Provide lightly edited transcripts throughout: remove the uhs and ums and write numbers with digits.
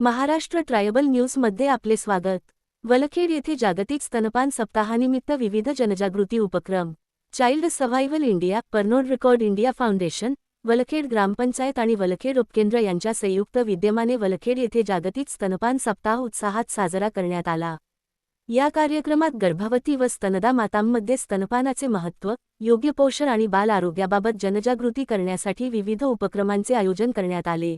Maharashtra tribal न्यूजमध्ये आपले स्वागत। वलखेड येथे जागतिक स्तनपान सप्ताहानिमित्त विविध जनजागृती उपक्रम। Child survival India, Pernod Ricard India foundation, Valkhed ग्रामपंचायत आणि वलखेड उपकेंद्र यांच्या संयुक्त विद्यमाने वलखेड येथे जागतिक स्तनपान सप्ताह उत्साहात साजरा करण्यात आला। या कार्यक्रमात गर्भवती व स्तनदा मातांमध्ये स्तनपानाचे महत्त्व, योग्य पोषण आणि बाल आरोग्याबाबत जनजागृती करण्यासाठी विविध उपक्रमांचे आयोजन करण्यात आले।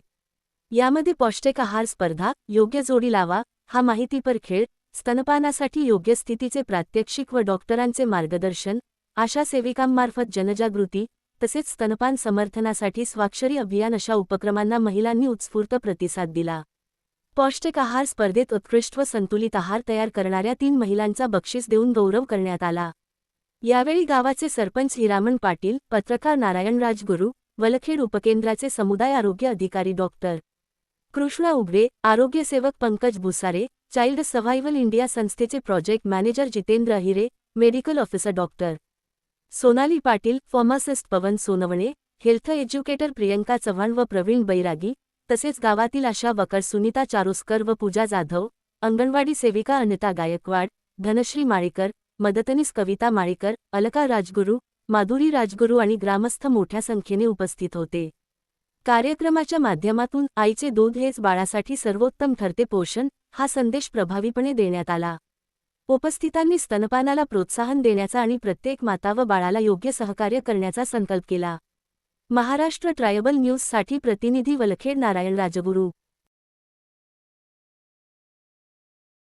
यामध्ये पौष्टिक आहार स्पर्धा, योग्य जोडी लावा, हा माहितीपर खेळ, स्तनपानासाठी योग्य स्थितीचे प्रात्यक्षिक व डॉक्टरांचे मार्गदर्शन, आशा सेविकांमार्फत जनजागृती, तसेच स्तनपान समर्थनासाठी स्वाक्षरी अभियान अशा उपक्रमांना महिलांनी उत्स्फूर्त प्रतिसाद दिला। पौष्टिक आहार स्पर्धेत उत्कृष्ट व संतुलित आहार तयार करणाऱ्या 3 महिलांचा बक्षीस देऊन गौरव करण्यात आला। यावेळी गावाचे सरपंच हिरामण पाटील, पत्रकार नारायण राजगुरू, वलखेड उपकेंद्राचे समुदाय आरोग्य अधिकारी डॉक्टर कृष्णा उघडे, आरोग्यसेवक Pankaj Bhusare, child survival India संस्थेचे project manager Jitendra Ahire, medical officer doctor Sonali Patil, pharmacist Pavan Sonawane, health educator Priyanka Chavan व प्रवीण बैरागी, तसेच गावातील आशा वर्कर सुनीता चारोस्कर व पूजा जाधव, अंगणवाडी सेविका अनिता गायकवाड, धनश्री माळेकर, मदतनीस कविता माळेकर, अलका राजगुरू, माधुरी राजगुरू आणि ग्रामस्थ मोठ्या संख्येने उपस्थित होते। कार्यक्रमाच्या माध्यमातून आईचे दूध हेच बाळासाठी सर्वोत्तम ठरते पोषण, हा संदेश प्रभावीपणे देण्यात आला। उपस्थितांनी स्तनपानाला प्रोत्साहन देण्याचा आणि प्रत्येक माता व बाळाला योग्य सहकार्य करण्याचा संकल्प केला। महाराष्ट्र ट्रायबल न्यूजसाठी प्रतिनिधी वलखेड नारायण राजगुरू।